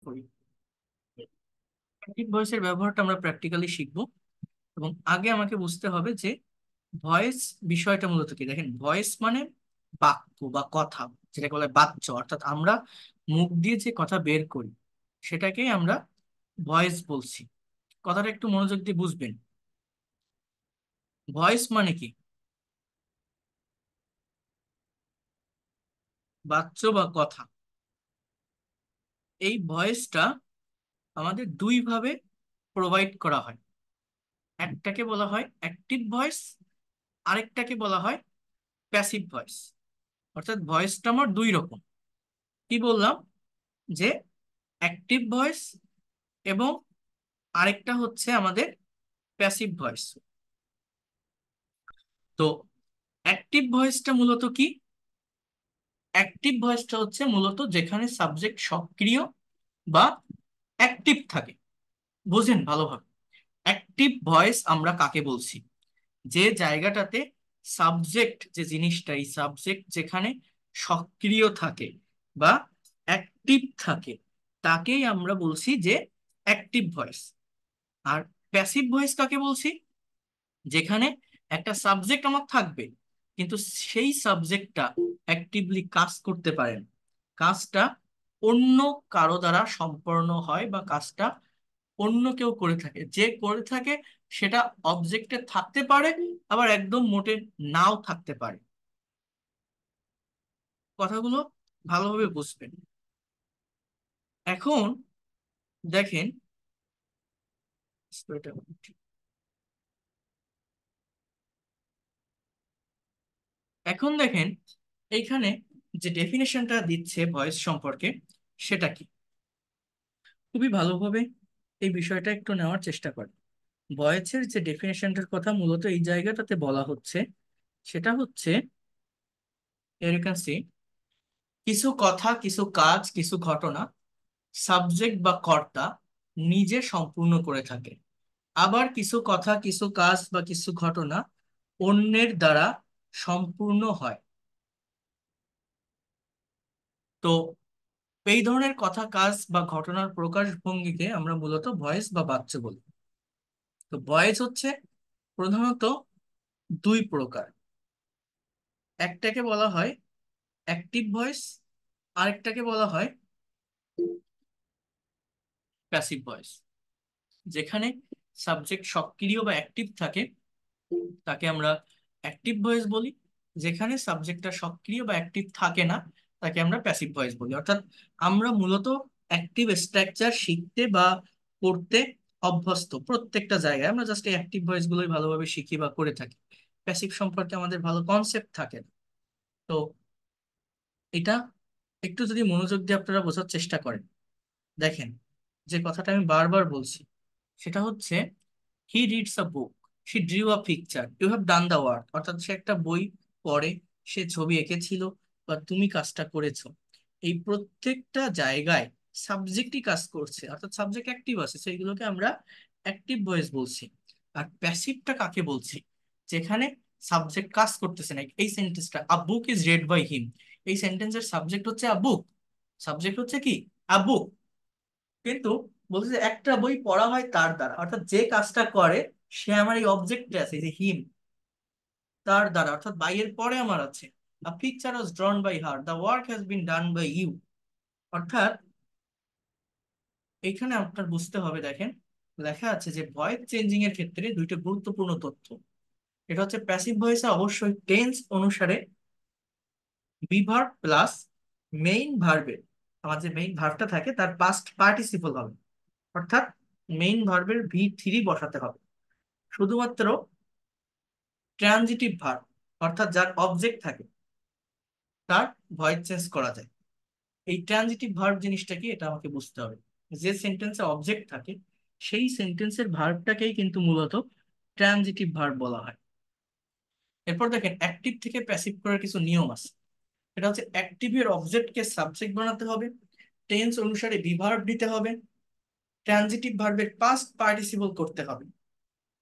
করি। অ্যাক্টিভ ভয়েসের ব্যবহারটা আমরা প্র্যাকটিক্যালি শিখবো, এবং আগে আমাকে বুঝতে হবে যে ভয়েস বিষয়টা মূলত কি। দেখেন, ভয়েস মানে বাক্য বা কথা, যেটাকে বলে বাচ্য, অর্থাৎ আমরা মুখ দিয়ে যে কথা বের করি সেটাকেই আমরা ভয়েস বলছি। কথাটা একটু মনোযোগ দিয়ে বুঝবেন। ভয়েস মানে কি? বাচ্য বা কথা। এই ভয়েসটা আমাদের দুই ভাবে প্রোভাইড করা হয়। একটাকে বলা হয় অ্যাক্টিভ ভয়েস, আরেকটাকে বলা হয় প্যাসিভ ভয়েস। অর্থাৎ ভয়েসটা আমার দুই রকম। কি বললাম? যে অ্যাক্টিভ ভয়েস এবং আরেকটা হচ্ছে আমাদের প্যাসিভ ভয়েস। তো অ্যাক্টিভ ভয়েসটা মূলত কি? অ্যাক্টিভ ভয়েসটা হচ্ছে মূলত যেখানে সাবজেক্ট সক্রিয় বা অ্যাক্টিভ থাকে। বুঝেন ভালোভাবে, অ্যাক্টিভ ভয়েস আমরা কাকে বলছি? যে জায়গাটাতে সাবজেক্ট, যে জিনিসটা, এই সাবজেক্ট যেখানে সক্রিয় থাকে বা অ্যাক্টিভ থাকে, তাকেই আমরা বলছি যে অ্যাক্টিভ ভয়েস। আর প্যাসিভ ভয়েস কাকে বলছি? যেখানে একটা সাবজেক্ট আমার থাকবে, কিন্তু সেই সাবজেক্টটা অ্যাক্টিভলি কাজ করতে পারে না। কাজটা অন্য কারো দ্বারা সম্পন্ন হয়, বা কাজটা অন্য কেউ করে থাকে। যে করে থাকে সেটা অবজেক্টে থাকতে পারে, আবার একদম মোটে নাও থাকতে পারে। কথাগুলো ভালোভাবে বুঝবেন। এখন দেখেন, এখন দেখেন এইখানে যে ডেফিনেশনটা দিচ্ছে ভয়েস সম্পর্কে, সেটা কি? খুবই ভালোভাবে এই বিষয়টা একটু নেওয়ার চেষ্টা করেন। ভয়েসের যে ডেফিনেশনটার কথা মূলত এই জায়গাটাতে বলা হচ্ছে, সেটা হচ্ছে, এর ক্যান সি, কিছু কথা, কিছু কাজ, কিছু ঘটনা সাবজেক্ট বা কর্তা নিজে সম্পূর্ণ করে থাকে। আবার কিছু কথা, কিছু কাজ বা কিছু ঘটনা অন্যের দ্বারা সম্পূর্ণ হয়। তো এই ধরনের কথা, কাজ বা ঘটনার প্রকাশভঙ্গিকে আমরা মূলত ভয়েস বা বাচ্য বলি। তো ভয়েস হচ্ছে প্রধানত দুই প্রকার। একটাকে বলা হয় অ্যাক্টিভ ভয়েস, আরেকটাকে বলা হয় প্যাসিভ ভয়েস। যেখানে সাবজেক্ট সক্রিয় বা অ্যাক্টিভ থাকে তাকে আমরা অ্যাক্টিভ ভয়েস বলি। যেখানে সাবজেক্টটা সক্রিয় বা অ্যাক্টিভ থাকে না তাকে আমরা প্যাসিভ ভয়েস বলি। অর্থাৎ আমরা মূলত অ্যাক্টিভ স্ট্রাকচার শিখতে বা করতে অভ্যস্ত। প্রত্যেকটা জায়গায় আমরা জাস্ট এই অ্যাক্টিভ ভয়েস গুলোই ভালোভাবে শিখি বা করে থাকি। প্যাসিভ সম্পর্কে আমাদের ভালো কনসেপ্ট থাকে না। তো এটা একটু যদি মনোযোগ দিয়ে আপনারা বোঝার চেষ্টা করেন, দেখেন যে কথাটা আমি বারবার বলছি, সেটা হচ্ছে he reads a book, she drew a picture, you have done the work. অর্থাৎ সে একটা বই পড়ে, সে ছবি এঁকেছিল, বা তুমি কাজটা করেছো। এই প্রত্যেকটা জায়গায় সাবজেক্টই কাজ করছে, অর্থাৎ সাবজেক্ট অ্যাক্টিভ আছে, সেইগুলোকে আমরা অ্যাক্টিভ ভয়েস বলছি। আর প্যাসিভটা কাকে বলছি? যেখানে সাবজেক্ট কাজ করতেছে না। এই সেন্টেন্সটা, a book is read by him, এই সেন্টেন্সের সাবজেক্ট হচ্ছে আ বুক, সাবজেক্ট হচ্ছে কি, আ বুক। কিন্তু বলছে যে একটা বই পড়া হয় তার দ্বারা, অর্থাৎ যে কাজটা করে সে আমার এই অবজেক্টে আছে, এই যে হিম, তার দ্বারা, অর্থাৎ বাই এর পরে আমার আছে। A picture was drawn by her, the work has been done by you. অর্থাৎ এইখানে আপনার বুঝতে হবে, দেখেন লেখা আছে যে ভয়েস চেঞ্জিং এর ক্ষেত্রে দুইটা গুরুত্বপূর্ণ তথ্য। এটা হচ্ছে প্যাসিভ ভয়েসে অবশ্যই টেন্স অনুসারে বিভার্ব প্লাস মেইন ভার্বের, আমার যে মেইন ভার্বটা থাকে তার পাস্ট পার্টিসিপল হবে। অর্থাৎ মেইন ভার্বের ভি3 বসাতে হবে। শুধুমাত্র ট্রানজিটিভ ভার্ব, অর্থাৎ যার অবজেক্ট থাকে, তার ভয়েস চেঞ্জ করা যায়। এই ট্রানজিটিভ ভার্ব জিনিসটা কি এটা আমাকে বুঝতে হবে। যে সেন্টেন্সে অবজেক্ট থাকে সেই সেন্টেন্সের ভার্বটাকেই কিন্তু মূলত ট্রানজিটিভ ভার্ব বলা হয়। এরপর দেখেন অ্যাক্টিভ থেকে প্যাসিভ করার কিছু নিয়ম আছে। এটা হচ্ছে অ্যাক্টিভের অবজেক্টকে সাবজেক্ট বানাতে হবে, টেন্স অনুসারে বিভার্ব দিতে হবে, ট্রানজিটিভ ভার্বের পাস্ট পার্টিসিপল করতে হবে,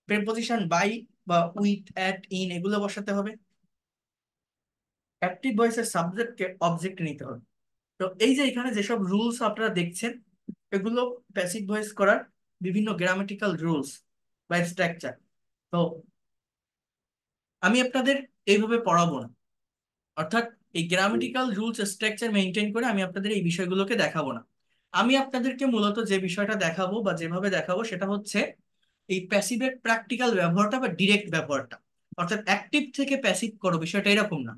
প্রেপোজিশন বাই বা উইথ, অ্যাট, ইন এগুলো বসাতে হবে, অ্যাক্টিভ ভয়েসের সাবজেক্টকে অবজেক্ট নিতে হবে। তো এই যে এখানে যেসব রুলস আপনারা দেখছেন, এগুলো প্যাসিভ ভয়েস করার বিভিন্ন গ্রামাটিক্যাল রুলস বা স্ট্রাকচার। তো আমি আপনাদের এইভাবে পড়াবো না, অর্থাৎ এই গ্রামাটিক্যাল রুলস স্ট্রাকচার মেনটেন করে আমি আপনাদের এই বিষয়গুলোকে দেখাবো না। আমি আপনাদেরকে মূলত যে বিষয়টা দেখাবো বা যেভাবে দেখাবো সেটা হচ্ছে এই প্যাসিভের প্র্যাকটিক্যাল ব্যবহারটা বা ডিরেক্ট ব্যবহারটা। অর্থাৎ অ্যাক্টিভ থেকে প্যাসিভ করো বিষয়টা এরকম না।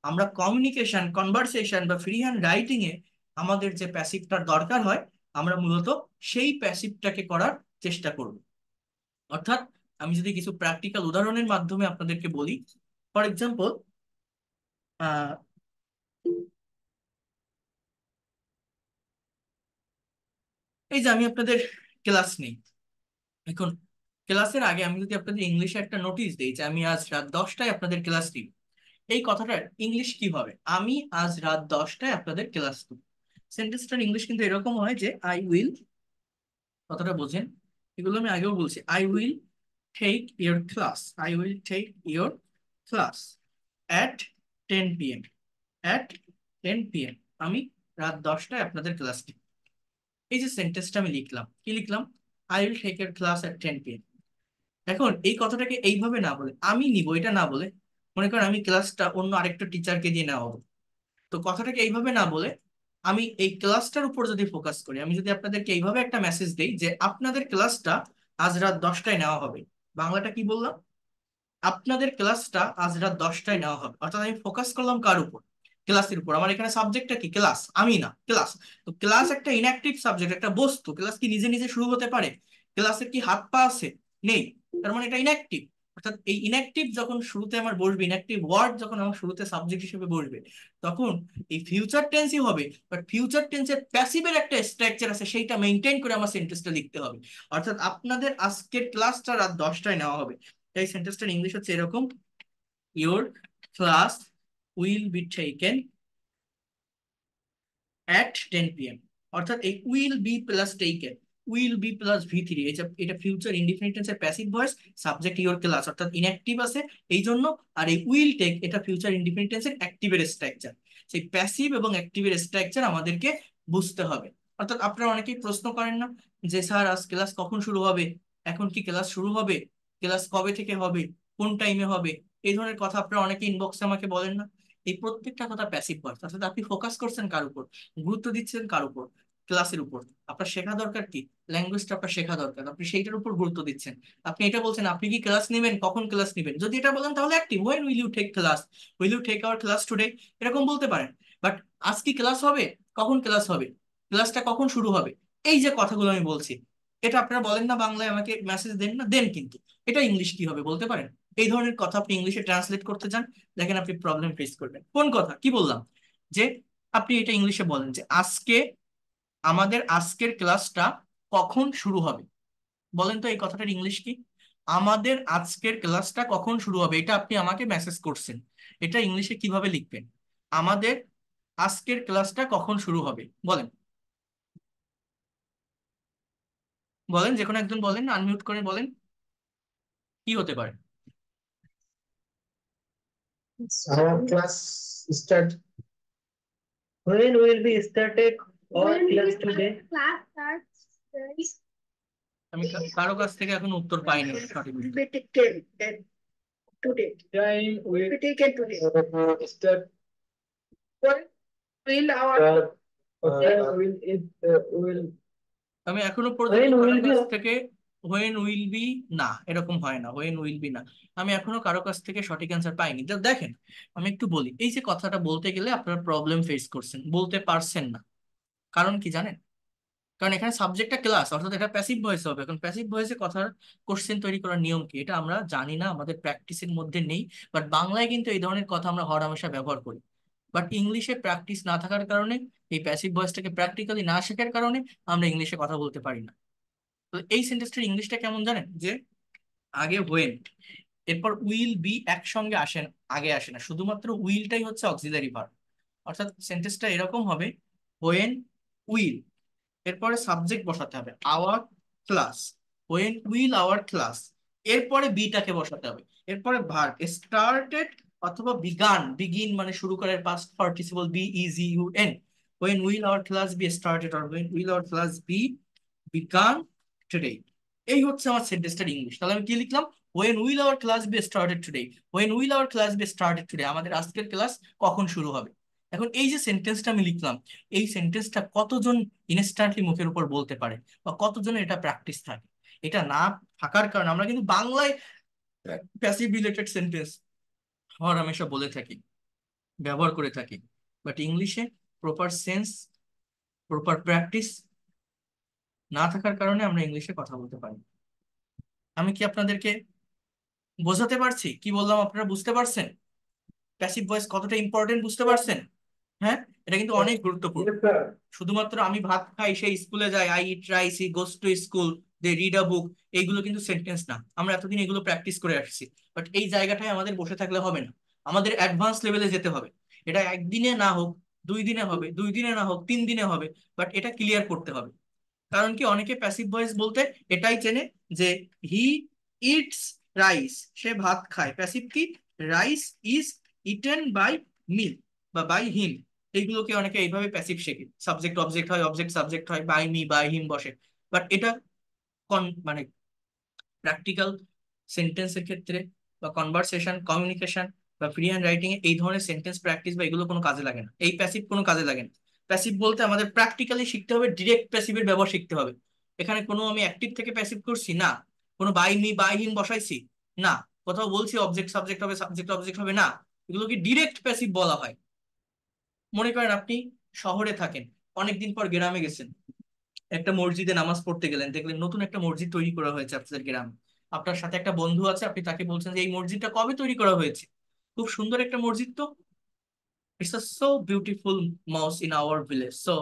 আমরা কমিউনিকেশন, কনভারসেশন বা ফ্রি হ্যান্ড রাইটিং এ আমাদের যে প্যাসিভটার দরকার হয়, আমরা মূলত সেই প্যাসিভটাকে করার চেষ্টা করব। অর্থাৎ আমি যদি কিছু প্র্যাকটিক্যাল উদাহরণের মাধ্যমে আপনাদেরকে বলি, ফর এক্সাম্পল, এই যে আমি আপনাদের ক্লাস নেই এখন, ক্লাসের আগে আমি যদি আপনাদের ইংলিশে একটা নোটিশ দিই যে আমি আজ রাত 10টায় আপনাদের ক্লাস নিব, এই কথাটার ইংলিশ কি হবে? আমি আজ রাত 10টায় আপনাদের ক্লাস নিব। সেন্টেন্সটার ইংলিশ কিন্তু এরকম হয় যে আই উইল, কথাটা বোঝেন, এগুলো আমি আগেও বলছি, I will take your class, I will take your class at 10 p.m. At 10 p.m. আমি রাত 10টায় আপনাদের ক্লাস নিব। এই যে সেন্টেন্সটা আমি লিখলাম, কি লিখলাম? I will take your class at 10 p.m. এখন এই কথাটাকে এইভাবে না বলে, আমি নিব এটা না বলে, মনে করেন আমি ক্লাসটা অন্য আরেকটা টিচারকে দিয়ে নেওয়া হবে, তো কথাটাকে এইভাবে না বলে আমি এই ক্লাসটার উপর যদি ফোকাস করি, আমি যদি আপনাদেরকে এইভাবে একটা মেসেজ দেই যে আপনাদের ক্লাসটা আজ রাত 10টায় নেওয়া হবে, বাংলাটা কি বললাম? আপনাদের ক্লাসটা আজ রাত 10টায় নেওয়া হবে। অর্থাৎ আমি ফোকাস করলাম কার উপর? ক্লাসের উপর। আমার এখানে সাবজেক্টটা কি? ক্লাস, আমি না, ক্লাস। তো ক্লাস একটা ইনঅ্যাক্টিভ সাবজেক্ট, একটা বস্তু। ক্লাস কি নিজে নিজে শুরু হতে পারে? ক্লাসের কি হাত পা আছে? নেই। তার মানে এটা ইনঅ্যাক্টিভ। অর্থাৎ এই ইনঅ্যাক্টিভ যখন শুরুতে আমার বসবে, ইনঅ্যাক্টিভ ওয়ার্ড যখন আমার শুরুতে সাবজেক্ট হিসেবে বসবে, তখন এই ফিউচার টেন্সই হবে, বাট ফিউচার টেন্সের প্যাসিভের একটা স্ট্রাকচার আছে, সেইটা মেনটেন করে আমার সেন্টেন্সটা লিখতে হবে। অর্থাৎ আপনাদের আজকের ক্লাসটা রাত 10টায় নেওয়া হবে। এই সেন্টেন্সটার ইংলিশ হচ্ছে এরকম: your class will be taken at 10 p.m. অর্থাৎ এই will be plus taken, will be plus ভি3, এটা ফিউচার ইনডিফিনিট টেন্সের passive voice, subject your class অর্থাৎ ইনঅ্যাক্টিভ আছে এই জন্য। আর এই উইল টেক এটা ফিউচার ইনডিফিনিট টেন্সের অ্যাক্টিভের স্ট্রাকচার। সেই প্যাসিভ এবং অ্যাক্টিভের স্ট্রাকচার আমাদেরকে বুঝতে হবে। অর্থাৎ আপনারা অনেকেই প্রশ্ন করেন না যে স্যার আজ ক্লাস কখন শুরু হবে, এখন কি ক্লাস শুরু হবে, ক্লাস কবে থেকে হবে, কোন টাইমে হবে, এই ধরনের কথা আপনারা অনেকে ইনবক্সে আমাকে বলেন না? এই প্রত্যেকটা কথা প্যাসিভ ভয়েস। অর্থাৎ আপনি ফোকাস করছেন কার উপর, গুরুত্ব দিচ্ছেন কার উপর? ক্লাসের উপর। আপনার শেখা দরকার কি? ল্যাঙ্গুয়েজটা আপনার শেখা দরকার, আপনি সেইটার উপর গুরুত্ব দিচ্ছেন। আপনি এটা বলছেন আপনি কি ক্লাস নেবেন, কখন ক্লাস নেবেন, যদি এটা বলেন তাহলে active, when will you take class, will you take our class today, এরকম বলতে পারেন। বাট আজ কি ক্লাস হবে, কখন ক্লাস হবে, ক্লাসটা কখন শুরু হবে, এই যে কথাগুলো আমি বলছি, এটা আপনারা বলেন না বাংলায়, আমাকে মেসেজ দেন না, দেন, কিন্তু এটা ইংলিশ কি হবে বলতে পারেন? এই ধরনের কথা আপনি ইংলিশে ট্রান্সলেট করতে চান, দেখেন আপনি প্রবলেম ফেস করবেন। কোন কথা কি বললাম? যে আপনি এটা ইংলিশে বলেন যে আজকে, আমাদের আজকের ক্লাসটা কখন শুরু হবে। বলেন তো এই কথাটার ইংলিশ কি? আমাদের আজকের ক্লাসটা কখন শুরু হবে, এটা আপনি আমাকে মেসেজ করছেন, এটা ইংলিশে কিভাবে লিখবেন? আমাদের আজকের ক্লাসটা কখন শুরু হবে, বলেন। বলেন, যে কোনো একজন বলেন, আনমিউট করে বলেন, কি হতে পারে? Our class start. When will be started our class today? Class starts আমি কারো কাছ থেকে এখন উত্তর পাইনি সঠিক will উত্তর। be taken today. Time will be taken today. Start. When will our will it will আমি এখনো পর্যন্ত when কারো will be কাছ থেকে হোয়েন উইল বি, না এরকম হয় না, হোয়েন উইল বি না, আমি এখনো কারো কাছ থেকে সঠিক অ্যান্সার পাইনি। তো দেখেন, আমি একটু বলি, এই যে কথাটা বলতে গেলে আপনারা প্রবলেম ফেস করছেন, বলতে পারছেন না, কারণ কি জানেন? কারণ এখানে সাবজেক্টটা ক্লাস, অর্থাৎ এটা প্যাসিভ ভয়েস হবে। এখন প্যাসিভ ভয়েসে কথার কোশ্চেন তৈরি করার নিয়ম কি এটা আমরা জানি না, আমাদের প্র্যাকটিসের মধ্যে নেই। বাট বাংলায় কিন্তু এই ধরনের কথা আমরা হরহামেশা ব্যবহার করি। বাট ইংলিশে প্র্যাকটিস না থাকার কারণে, এই প্যাসিভ ভয়েসটাকে প্র্যাকটিক্যালি না শেখার কারণে আমরা ইংলিশে কথা বলতে পারি না। তো এই সেন্টেন্সটার ইংলিশটা কেমন জানেন? যে আগে হোয়েন, এরপর উইল বি একসঙ্গে আসেন, আগে আসে না, শুধুমাত্র উইলটাই হচ্ছে অক্সিলারি ভার্ব। অর্থাৎ সেন্টেন্সটা এরকম হবে: হোয়েন উইল, এরপরে সাবজেক্ট বসাতে হবে our class, when will our class, এরপরে বিটাকে বসাতে হবে, এরপরে ভার্ব স্টার্টেড অথবা বিগান, বিগিন মানে শুরু করার past participle, B E G U N, when will our class be started or when will our class be began today। এই হচ্ছে আমার সেন্টেন্সটার ইংলিশ। তাহলে আমি কি লিখলাম? when will our class be started today, when will our class be started today, আমাদের আজকের class কখন শুরু হবে। এখন এই যে সেন্টেন্সটা আমি লিখলাম, এই সেন্টেন্সটা কতজন ইনস্ট্যান্টলি মুখের উপর বলতে পারে, বা কতজনের এটা প্র্যাকটিস থাকে? এটা না থাকার কারণে আমরা কিন্তু বাংলায় প্যাসিভ রিলেটেড সেন্টেন্স হর হামেশা বলে থাকি, ব্যবহার করে থাকি, বাট ইংলিশে প্রপার সেন্স, প্রপার প্র্যাকটিস না থাকার কারণে আমরা ইংলিশে কথা বলতে পারি না। আমি কি আপনাদেরকে বোঝাতে পারছি? কি বললাম আপনারা বুঝতে পারছেন? প্যাসিভ ভয়েস কতটা ইম্পর্টেন্ট বুঝতে পারছেন? হ্যাঁ, এটা কিন্তু অনেক গুরুত্বপূর্ণ। Yes, sir. শুধুমাত্র আমি ভাত খাই, সেই স্কুলে যাই, I eat rice, he goes to school, they read a book, এইগুলো কিন্তু সেন্টেন্স না। আমরা এতদিন এগুলো প্র্যাকটিস করে আসছি, বাট এই জায়গাটায় আমাদের বসে থাকলে হবে না, আমাদের অ্যাডভান্স লেভেলে যেতে হবে। এটা একদিনে না হোক, 2 দিনে হবে, 2 দিনে না হোক, 3 দিনে হবে, বাট এটা ক্লিয়ার করতে হবে। কারণ কি, অনেকে প্যাসিভ ভয়েস বলতে এটাই চেনে যে হি ইটস রাইস, সে ভাত খায়। প্যাসিভ কি? Rice is eaten by me বা বাই হিম। এইগুলোকে অনেকে এইভাবে প্যাসিভ শেখে, সাবজেক্ট অবজেক্ট হয়, অবজেক্ট সাবজেক্ট হয়, বাই মি বাই হিম বসে। বাট এটা মানে প্র্যাকটিক্যাল সেন্টেন্সের ক্ষেত্রে বা কনভারসেশন কমিউনিকেশন বা ফ্রি হ্যান্ড রাইটিং এ এই ধরনের সেন্টেন্স প্র্যাকটিস বা এগুলো কোনো কাজে লাগে না, এই প্যাসিভ কোনো কাজে লাগে না। প্যাসিভ বলতে আমাদের প্র্যাকটিক্যালি শিখতে হবে, ডিরেক্ট প্যাসিভের ব্যবহার শিখতে হবে। এখানে কোনো আমি অ্যাক্টিভ থেকে প্যাসিভ করছি না, কোনো বাই মি বাই হিম বসাইছি না, কোথাও বলছি অবজেক্ট সাবজেক্ট হবে, সাবজেক্ট অবজেক্ট হবে না, এগুলোকে ডিরেক্ট প্যাসিভ বলা হয়। মনে করেন আপনি শহরে থাকেন, অনেকদিন পর গ্রামে গেছেন, একটা মসজিদে নামাজ পড়তে গেলেন, দেখলেন নতুন একটা মসজিদ তৈরি করা হয়েছে আপনাদের গ্রামে। আপনার সাথে একটা বন্ধু আছে, আপনি তাকে বলছেন যে এই মসজিদটা কবে তৈরি করা হয়েছে? খুব সুন্দর একটা মসজিদ তো, it's a so beautiful moss in our village, so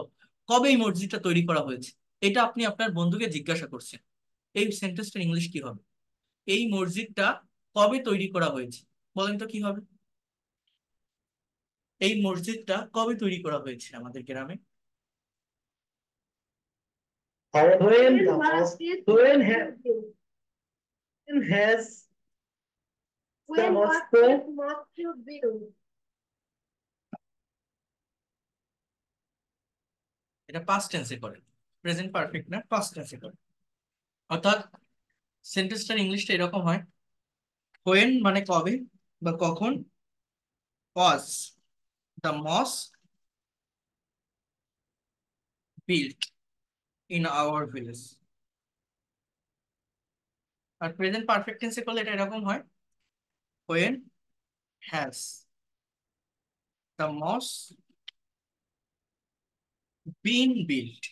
কবে এই মসজিদটা তৈরি করা হয়েছে? এটা আপনি আপনার বন্ধুকে জিজ্ঞাসা করছেন। এই সেন্টেন্সটার ইংলিশ কি হবে? এই মসজিদটা কবে তৈরি করা হয়েছে? বলেন তো কি হবে? এই মসজিদটা কবে তৈরি করা হয়েছে আমাদের গ্রামে? When the mosque, when has the mosque built? এটা পাস্ট টেন্সে করে, প্রেজেন্ট পারফেক্ট না, পাস্ট টেন্সে করে। অর্থাৎ সেন্টেন্সটার ইংলিশটা এরকম হয়, হোয়েন মানে কবে বা কখন, was the mosque built in our village. আর প্রেজেন্ট পারফেক্ট টেন্সে করলে এটা এরকম হয়, when has the mosque been built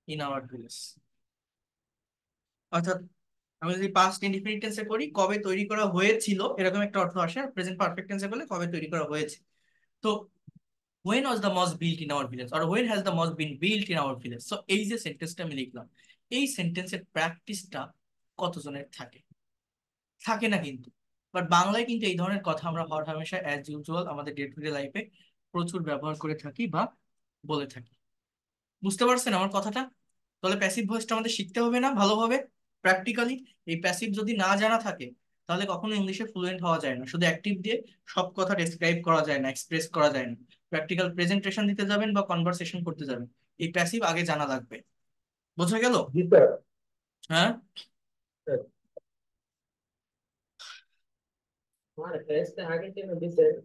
in our village. অর্থাৎ আমি যদি পাস্ট ইনডিফিনিট টেন্সে করি, কবে তৈরি করা হয়েছিল এরকম একটা অর্থ আসে, আর প্রেজেন্ট পারফেক্ট টেন্সে করলে কবে তৈরি করা হয়েছে। তো when was the mosque built in our village, or when has the mosque been built in our village? So এই যে সেন্টেন্সটা আমি লিখলাম, এই সেন্টেন্সের প্র্যাকটিসটা কতজনের থাকে? থাকে না কিন্তু। বাট বাংলায় কিন্তু এই ধরনের কথা আমরা হর হামেশা অ্যাজ ইউজুয়াল আমাদের ডে টু ডে লাইফে প্রচুর ব্যবহার করে থাকি বা বলে থাকি। বুঝতে পারছেন আমার কথাটা? তাহলে প্যাসিভ ভয়েসটা আমাদের শিখতে হবে না ভালোভাবে, প্র্যাকটিক্যালি। এই প্যাসিভ যদি না জানা থাকে, তাহলে কখনো ইংলিশে ফ্লুয়েন্ট হওয়া যায় না। শুধু অ্যাক্টিভ দিয়ে সব কথা ডেসক্রাইব করা যায় না, এক্সপ্রেস করা যায় না। প্র্যাকটিক্যাল প্রেজেন্টেশন দিতে যাবেন বা কনভারসেশন করতে যাবেন, এই প্যাসিভ আগে জানা লাগবে। বোঝা গেল? Yes, sir. হ্যাঁ। Sir. हमारे फेस पे आगे के में भी sir. Yes,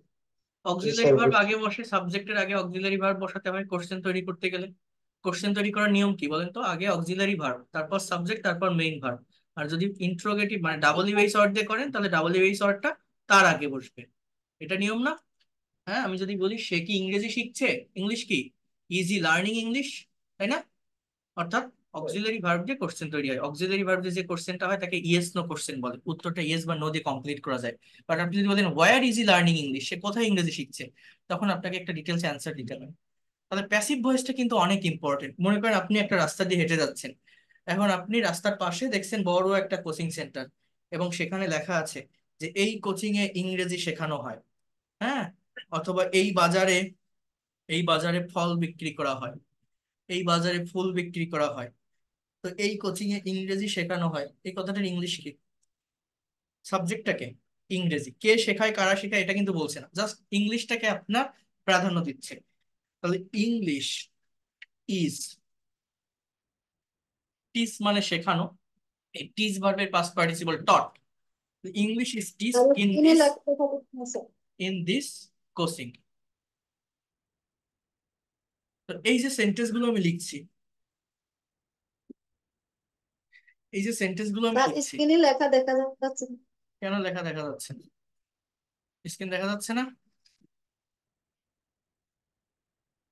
auxiliary sir. Verb আগে বসে, সাবজেক্টের আগে অক্সিলারি ভার্ব বসাতে হয় কোশ্চেন তৈরি করতে গেলে। কোশ্চেন তৈরি করার নিয়ম কি বলেন তো? আগে অক্সিলারি ভার্ব, তারপর সাবজেক্ট, তারপর মেইন ভার্ব। আর যদি ইন্ট্রোগেটিভ মানে ডাবল ইউএস ওয়ার্ড দিয়ে করেন, তাহলে ডাবল ইউএস ওয়ার্ডটা তার আগে বসবে। এটা নিয়ম না? হ্যাঁ, আমি যদি বলি সে কি ইংরেজি শিখছে, ইংলিশ কি ইজি লার্নিং ইংলিশ, তাই না? অর্থাৎ অক্সিলারি ভার্ব দিয়ে কোশ্চেন তৈরি হয়। অক্সিলারি ভার্ব দিয়ে যে কোশ্চেনটা হয় তাকে ইয়েস নো কোশ্চেন বলে, উত্তরটা ইয়েস বা নো দিয়ে কমপ্লিট করা যায়। বাট আপনি যদি বলেন where is he learning English, সে কোথায় ইংরেজি শিখছে, তখন আপনাকে একটা ডিটেলস অ্যান্সার দিতে হবে। তাহলে প্যাসিভ ভয়েসটা কিন্তু অনেক ইম্পর্টেন্ট। মনে করেন আপনি একটা রাস্তা দিয়ে হেঁটে যাচ্ছেন, এখন আপনি রাস্তার পাশে দেখছেন বড় একটা কোচিং সেন্টার, এবং সেখানে লেখা আছে যে এই কোচিং এ ইংরেজি শেখানো হয়। হ্যাঁ, অথবা এই বাজারে ফল বিক্রি করা হয়, এই বাজারে ফুল বিক্রি করা হয়, তো এই কোচিং এ ইংরেজি শেখানো হয়। এই কথাটার ইংলিশ কি? সাবজেক্টটাকে ইংরেজি, কে শেখায় কারা শেখায় এটা কিন্তু বলছে না, জাস্ট ইংলিশটাকে আপনার প্রাধান্য দিচ্ছে। তাহলে ইংলিশ ইজ টিচ মানে শেখানো, এই টিচ ভার্বের past participle taught. English is teach in স্ক্রিনে দিস, লেখা দেখা যাচ্ছে। In this coaching. তো এই যে সেন্টেন্স গুলো আমি লিখছি, এই যে সেন্টেন্স গুলো আমি স্যার লিখছি, স্ক্রিনে লেখা দেখা যাচ্ছে। কেন লেখা দেখা যাচ্ছে না? স্ক্রিন দেখা যাচ্ছে না?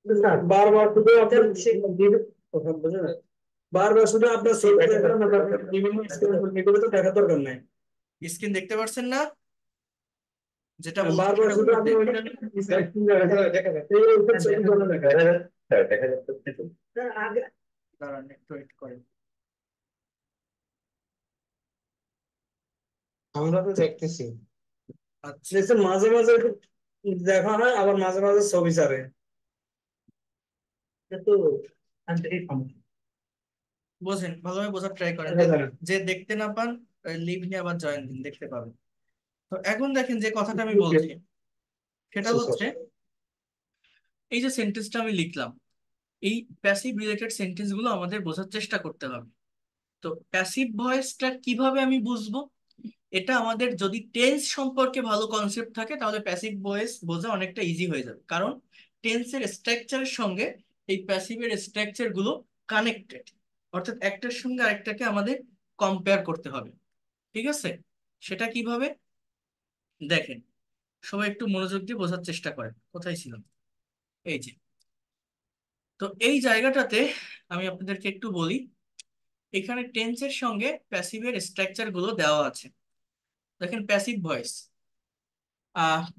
স্যার বারবার শুধু আপনার কথা বোঝা যায়। বারবার শুধু আপনার সেভ দেখানো না, বিভিন্ন স্ক্রিন এগুলো তো দেখার দরকার নাই। স্ক্রিন দেখতে পাচ্ছেন না? যেটা বলছি বারবার সেটা শুধু উত্তর আপনি দিন। ওইটা দেখা যায় এই উপর ছবি জন্য দেখা যায়। দেখা যাচ্ছে স্যার আগে দাঁড়ান একটু ওয়েট করেন। আমরা তো দেখতেছি। আচ্ছা, দেখছেন মাঝে মাঝে দেখা হয়, আবার মাঝে মাঝে ছবি ছাড়ে। তো এই সমস্যা বোঝেন, ভালোভাবে বোঝার ট্রাই করেন। দেখা যায় না। যে দেখতে না পান, লিভ নিয়ে আবার জয়েন দিন, দেখতে পাবেন। তো এখন দেখেন যে কথাটা আমি বলছি সেটা হচ্ছে, এই যে সেন্টেন্সটা আমি লিখলাম, এই প্যাসিভ রিলেটেড সেন্টেন্স গুলো আমাদের বোঝার চেষ্টা করতে হবে। তো প্যাসিভ ভয়েসটা কিভাবে আমি বুঝবো? এটা আমাদের যদি টেন্স সম্পর্কে ভালো কনসেপ্ট থাকে তাহলে প্যাসিভ ভয়েস বোঝা অনেকটা ইজি হয়ে যাবে, কারণ টেন্সের স্ট্রাকচারের সঙ্গে এই প্যাসিভের স্ট্রাকচার গুলো কানেক্টেড, অর্থাৎ একটার সঙ্গে আরেকটাকে আমাদের কম্পেয়ার করতে হবে। ঠিক আছে? সেটা কিভাবে দেখেন, সবাই একটু মনোযোগ দিয়ে বোঝার চেষ্টা করেন। কোথায় ছিলাম? এই যে, তো এই জায়গাটাতে আমি আপনাদেরকে একটু বলি, এখানে টেন্সের সঙ্গে প্যাসিভের স্ট্রাকচার গুলো দেওয়া আছে। দেখেন প্যাসিভ ভয়েস,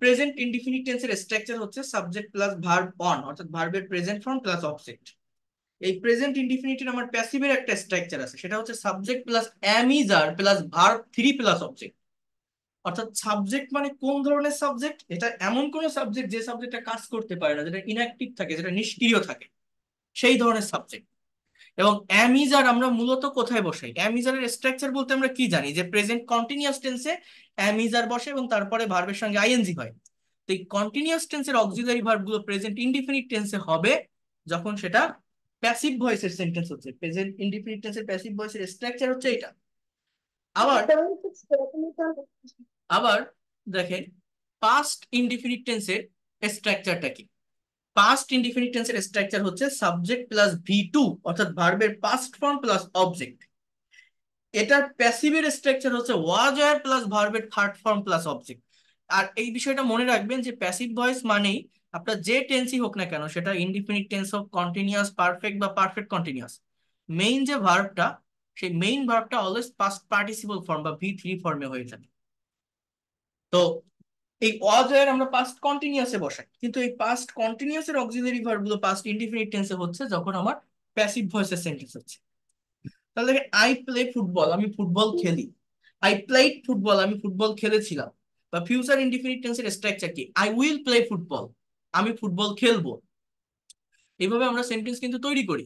প্রেজেন্ট ইনডিফিনিট টেন্সের স্ট্রাকচার হচ্ছে সাবজেক্ট প্লাস ভার্ব অন, অর্থাৎ ভার্বের প্রেজেন্ট ফর্ম প্লাস অবজেক্ট। এই প্রেজেন্ট ইনডিফিনিটের আমার প্যাসিভের একটা স্ট্রাকচার আছে, সেটা হচ্ছে subject plus am is are plus verb three plus object. অর্থাৎ সাবজেক্ট মানে কোন ধরনের সাবজেক্ট? এটা এমন কোন সাবজেক্ট যে সাবজেক্টটা কাজ করতে পারে না, যেটা ইনঅ্যাক্টিভ থাকে, যেটা নিষ্ক্রিয় থাকে, সেই ধরনের সাবজেক্ট। এবং অ্যামিজার আমরা মূলত কোথায় বসাই? অ্যামিজারের স্ট্রাকচার বলতে আমরা কি জানি? যে প্রেজেন্ট কন্টিনিউয়াস টেন্সে অ্যামিজার বসে এবং তারপরে ভার্বের সঙ্গে আইএনজি হয়। তো এই কন্টিনিউয়াস টেন্সের অক্সিলারি ভার্ব গুলো প্রেজেন্ট ইনডিফিনিট টেন্সে হবে যখন সেটা প্যাসিভ ভয়েসের সেন্টেন্স হচ্ছে। প্রেজেন্ট ইনডিফিনিট টেন্সের প্যাসিভ ভয়েসের স্ট্রাকচার হচ্ছে এটা। আবার আবার দেখেন পাস্ট ইনডিফিনিট টেন্সের স্ট্রাকচারটা কি? পাস্ট ইনডিফিনিট টেন্সের স্ট্রাকচার হচ্ছে সাবজেক্ট প্লাস ভি টু, অর্থাৎ ভার্বের পাস্ট ফর্ম প্লাস অবজেক্ট। এটার প্যাসিভের স্ট্রাকচার হচ্ছে ওয়াজ আর প্লাস ভার্বের থার্ড ফর্ম প্লাস অবজেক্ট। আর এই বিষয়টা মনে রাখবেন যে প্যাসিভ ভয়েস মানেই আপনার যে টেন্সই হোক না কেন, সেটা ইনডিফিনিট টেন্স হোক, কন্টিনিউয়াস পারফেক্ট বা পারফেক্ট কন্টিনিউয়াস, মেইন যে ভার্বটা, সেই মেইন ভার্বটা অলওয়েজ পাস্ট পার্টিসিপল ফর্ম বা ভি থ্রি ফর্মে হয়ে থাকে। তো এই ওয়াজ আর আমরা পাস্ট কন্টিনিউয়াসে বসাই, কিন্তু এই পাস্ট কন্টিনিউয়াসের অক্সিলারি ভার্ব গুলো পাস্ট ইনডিফিনিট টেন্সে হচ্ছে যখন আমার প্যাসিভ ভয়েসের সেন্টেন্স হচ্ছে। তাহলে দেখেন আই প্লে ফুটবল, আমি ফুটবল খেলি। আই প্লেড ফুটবল, আমি ফুটবল খেলেছিলাম। বা ফিউচার ইনডিফিনিট টেন্সের স্ট্রাকচার কি? আই উইল প্লে ফুটবল, আমি ফুটবল খেলবো। এইভাবে আমরা সেন্টেন্স কিন্তু তৈরি করি,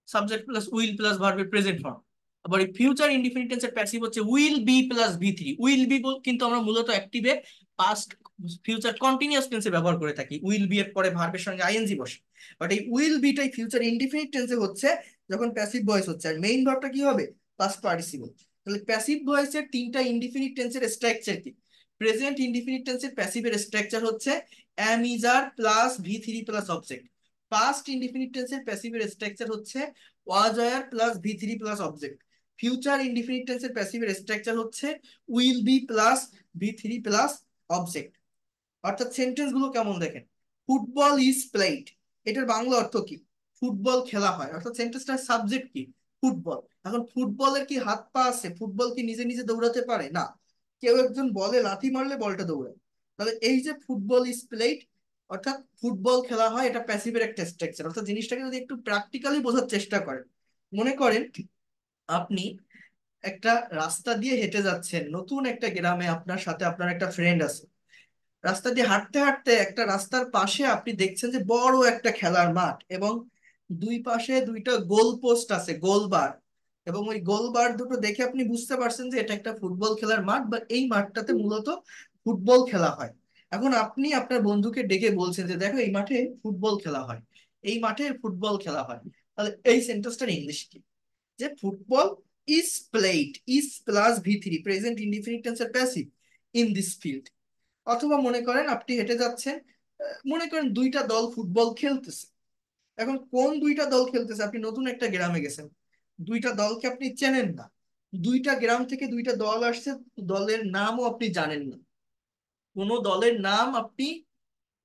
সাবজেক্ট প্লাস উইল প্লাস ভার্বের প্রেজেন্ট ফর্ম। আবার এই ফিউচার ইনডিফিনিট টেন্সের প্যাসিভ হচ্ছে will be plus V three. Will be কিন্তু আমরা মূলত অ্যাক্টিভে পাস্ট ফিউচার কন্টিনিউয়াস টেন্সে ব্যবহার করে থাকি, উইল বি এর পরে ভার্বের সঙ্গে আইএনজি বসে। বাট এই উইল বিটাই ফিউচার ইনডিফিনিট টেন্সে হচ্ছে যখন প্যাসিভ ভয়েস হচ্ছে। আর মেইন ভার্বটা কি হবে? Past participle. তাহলে প্যাসিভ ভয়েসের তিনটা ইনডিফিনিট টেন্সের স্ট্রাকচার কি? প্রেজেন্ট ইনডিফিনিট টেন্সের প্যাসিভের স্ট্রাকচার হচ্ছে am is are plus V three plus object. Past indefinite টেন্সের প্যাসিভের স্ট্রাকচার হচ্ছে was were plus V three plus object. Future indefinite টেন্সের প্যাসিভের স্ট্রাকচার হচ্ছে will be plus V three plus object. অর্থাৎ সেন্টেন্স গুলো কেমন দেখেন, ফুটবল ইজ প্লেড, এটার বাংলা অর্থ কি? ফুটবল খেলা হয়। অর্থাৎ সেন্টেন্সটার সাবজেক্ট কি? ফুটবল। এখন ফুটবলের কি হাত পা আছে? ফুটবল কি নিজে নিজে দৌড়াতে পারে? না, কেউ একজন বলে লাথি মারলে বলটা দৌড়ায়। তাহলে এই যে ফুটবল ইজ প্লেড, অর্থাৎ ফুটবল খেলা হয়, এটা প্যাসিভের একটা স্ট্রাকচার। অর্থাৎ জিনিসটাকে যদি একটু প্র্যাকটিক্যালি বোঝার চেষ্টা করেন, মনে করেন আপনি একটা রাস্তা দিয়ে হেঁটে যাচ্ছেন নতুন একটা গ্রামে, আপনার সাথে আপনার একটা ফ্রেন্ড আছে। রাস্তা দিয়ে হাঁটতে হাঁটতে একটা রাস্তার পাশে আপনি দেখছেন যে বড় একটা খেলার মাঠ, এবং দুই পাশে দুইটা গোল পোস্ট আছে, গোল বার। এবং ওই গোল বার দুটো দেখে আপনি বুঝতে পারছেন যে এটা একটা ফুটবল খেলার মাঠ, বা এই মাঠটাতে মূলত ফুটবল খেলা হয়। এখন আপনি আপনার বন্ধুকে ডেকে বলছেন যে দেখো এই মাঠে ফুটবল খেলা হয়, এই মাঠে ফুটবল খেলা হয়। তাহলে এই সেন্টেন্সটার ইংলিশ কি? যে football is played, is plus ভি3 প্রেজেন্ট ইনডিফিনিট টেন্সের প্যাসিভ ইন দিস ফিল্ড। অথবা মনে করেন আপনি হেঁটে যাচ্ছেন, মনে করেন দুইটা দল ফুটবল খেলতেছে। এখন কোন দুইটা দল খেলতেছে, আপনি নতুন একটা গ্রামে গেছেন, দুইটা দলকে আপনি চেনেন না, দুইটা গ্রাম থেকে দুইটা দল আসছে, দলের নামও আপনি জানেন না, কোনো দলের নাম আপনি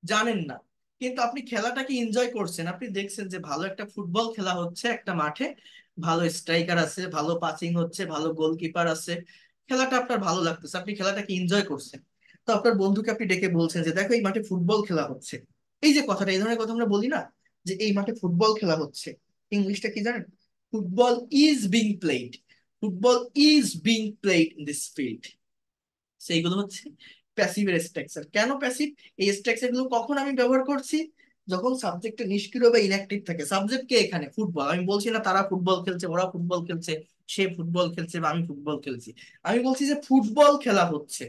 জানেন না, কিন্তু আপনি খেলাটাকে এনজয় করছেন। আপনি দেখছেন যে ভালো একটা ফুটবল খেলা হচ্ছে একটা মাঠে, ভালো স্ট্রাইকার আছে, ভালো পাসিং হচ্ছে, ভালো গোলকিপার আছে, খেলাটা আপনার ভালো লাগতেছে, আপনি খেলাটাকে এনজয় করছেন। তো আপনার বন্ধুকে আপনি ডেকে বলছেন যে দেখো এই মাঠে ফুটবল খেলা হচ্ছে। এই যে কথাটা, এই ধরনের কথা আমরা বলি না, যে এই মাঠে ফুটবল খেলা হচ্ছে, ইংলিশটা কি জানেন? Football is being played, football is being played in this field. সেইগুলো হচ্ছে প্যাসিভের স্ট্রাকচার। কেন প্যাসিভ? এই স্ট্রাকচার গুলো কখন আমি ব্যবহার করছি? যখন সাবজেক্টটা নিষ্ক্রিয় বা ইনঅ্যাক্টিভ থাকে। সাবজেক্ট কে এখানে? ফুটবল। আমি বলছি না তারা ফুটবল খেলছে, ওরা ফুটবল খেলছে, সে ফুটবল খেলছে বা আমি ফুটবল খেলছি। আমি বলছি যে ফুটবল খেলা হচ্ছে।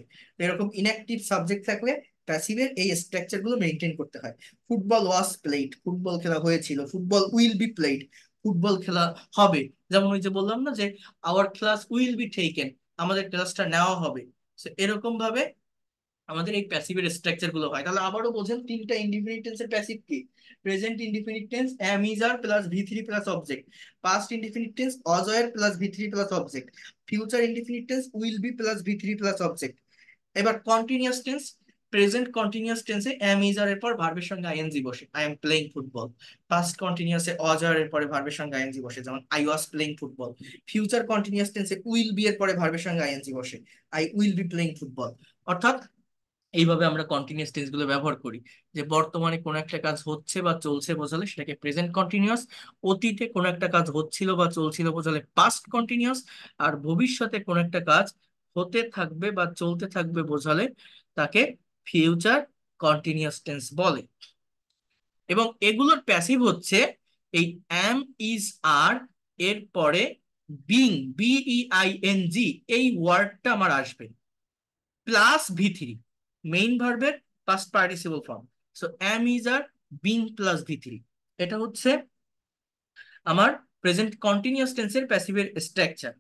এরকম ইনঅ্যাক্টিভ সাবজেক্ট থাকলে প্যাসিভের এই স্ট্রাকচার গুলো মেনটেন করতে হয়। ফুটবল ওয়াজ প্লেড, ফুটবল খেলা হয়েছিল। Football will be played, football খেলা হবে। যেমন ওই যে বললাম না যে our class will be taken, আমাদের ক্লাসটা নেওয়া হবে। So, এরকম ভাবে আমাদের এই প্যাসিভের স্ট্রাকচার গুলো হয়। তাহলে আবারও বোঝেন তিনটা ইনডিফিনিট টেন্সের প্যাসিভ কি: present indefinite tense am is are plus ভি3 plus object, past indefinite tense was were plus ভি3 plus object, future indefinite tense will be plus ভি3 প্লাস অবজেক্ট। এবার কন্টিনিউয়াস টেন্স, প্রেজেন্ট কন্টিনিউয়াস টেন্সে am is are এর পর ভার্বের সঙ্গে ING বসে, I am playing football. Past কন্টিনিউয়াসে ওয়াজ আর এর পরে ভার্বের সঙ্গে আইএনজি বসে, যেমন I was playing football. Future continuous টেন্সে উইল বি এর পরে ভার্বের সঙ্গে আইএনজি বসে, I will be playing football. অর্থাৎ এইভাবে আমরা কন্টিনিউয়াস টেন্স গুলো ব্যবহার করি। যে বর্তমানে কোনো একটা কাজ হচ্ছে বা চলছে বোঝালে সেটাকে প্রেজেন্ট কন্টিনিউয়াস, অতীতে কোনো একটা কাজ হচ্ছিল বা চলছিল বোঝালে পাস্ট কন্টিনিউয়াস, আর ভবিষ্যতে কোনো একটা কাজ হতে থাকবে বা চলতে থাকবে বোঝালে তাকে ফিউচার কন্টিনিউয়াস টেন্স বলে। এবং এগুলোর প্যাসিভ হচ্ছে এই এম ইজ আর এর পরে বিং, বিইআইএনজি, এই ওয়ার্ডটা আমার আসবে, প্লাস ভি3, মেইন ভার্বের past participle form. So am is are being plus ভি3, এটা হচ্ছে আমার প্রেজেন্ট কন্টিনিউয়াস টেন্সের প্যাসিভের স্ট্রাকচার।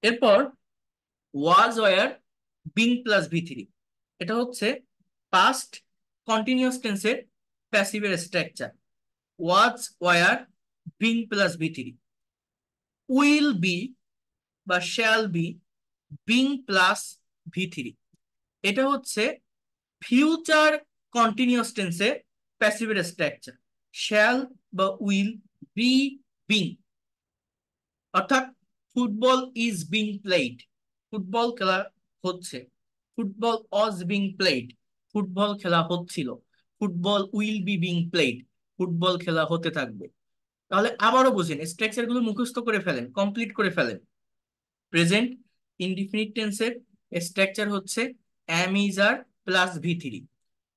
এরপর ওয়াজ ওয়্যার বিং প্লাস ভি3, এটা হচ্ছে পাস্ট কন্টিনিউয়াস টেন্সের প্যাসিভের structure. Was were being plus ভি3, উইল বি বা শ্যাল বি বিং প্লাস ভি3, এটা হচ্ছে ফিউচার কন্টিনিউয়াস টেন্সে প্যাসিভের স্ট্রাকচার। শ্যাল বা উইল বি বিং, অর্থাৎ football is being played, football খেলা হচ্ছে। Football was being played, football খেলা হচ্ছিল। Football will be being played, football খেলা হতে থাকবে। তাহলে আবারও বুঝেন, স্ট্রাকচার গুলো মুখস্থ করে ফেলেন, কমপ্লিট করে ফেলেন। প্রেজেন্ট ইনডিফিনিট টেন্সের স্ট্রাকচার হচ্ছে M is are plus ভি3।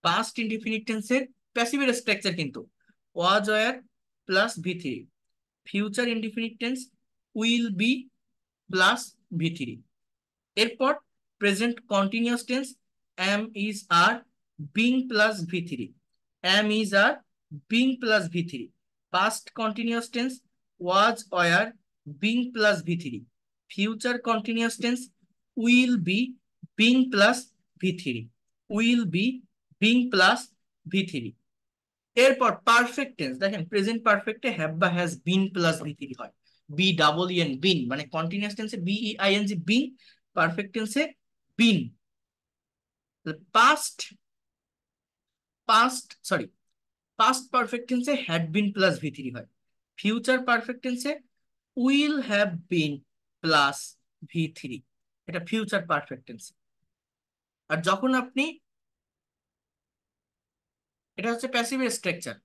Past indefinite টেন্সের প্যাসিভের স্ট্রাকচার কিন্তু ওয়াজ were plus ভি3। Future indefinite tense will be plus ভি3। এরপর present continuous tense am is are being plus ভি3, M is are being plus ভি3। Past continuous tense was were being plus ভি3। Future continuous tense will be being plus ভি3, will be being plus ভি3। এরপর perfect tense দেখেন, present পারফেক্টে have বা has been plus ভি3 হয়, B double EN বিন, মানে continuous টেন্সে বিইআইএনজি been, perfect টেন্সে been. Past past sorry past perfect টেন্সে হ্যাড বিন প্লাস ভি3 হয়। ফিউচার পারফেক্ট টেন্সে উইল হ্যাভ বিন প্লাস ভি3, এটা ফিউচার পারফেক্ট টেন্স। আর যখন আপনি, এটা হচ্ছে প্যাসিভ স্ট্রাকচার,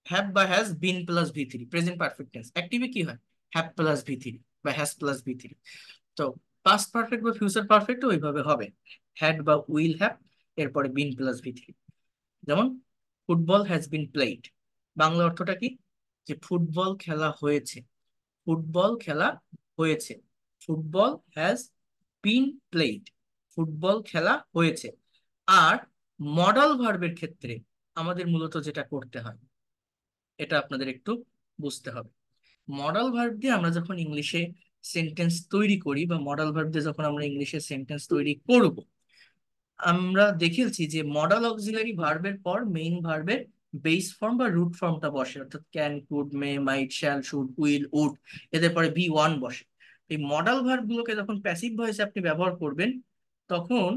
হ্যাভ বা হ্যাজ বিন প্লাস ভি3। প্রেজেন্ট পারফেক্ট টেন্স অ্যাক্টিভে কি হয়? হ্যাভ প্লাস ভি3 বা হ্যাজ প্লাস ভি3। তো পাস্ট পারফেক্ট বা ফিউচার পারফেক্ট ওইভাবে হবে, হ্যাড বা উইল হ্যাভ এরপরে বিন প্লাস ভি3। যেমন football has been played, Bangla অর্থটা কি? যে ফুটবল খেলা হয়েছে, ফুটবল খেলা হয়েছে, football has been played, football খেলা হয়েছে। আর মডাল ভার্বের ক্ষেত্রে আমাদের মূলত যেটা করতে হয়, এটা আপনাদের একটু বুঝতে হবে। মডাল ভার্ব দিয়ে আমরা যখন ইংলিশে সেন্টেন্স তৈরি করি, বা মডাল ভার্ব দিয়ে যখন আমরা ইংলিশে সেন্টেন্স তৈরি করব, আমরা দেখেছি যে মডাল অক্সিলারি ভার্বের পর মেইন ভার্বের বেস ফর্ম বা রুট ফর্মটা বসে, অর্থাৎ can, could, may, might, shall, should, will, would, এদের পরে বি ওয়ান বসে। এই মডাল ভার্ব গুলোকে যখন প্যাসিভ ভয়েসে আপনি ব্যবহার করবেন, তখন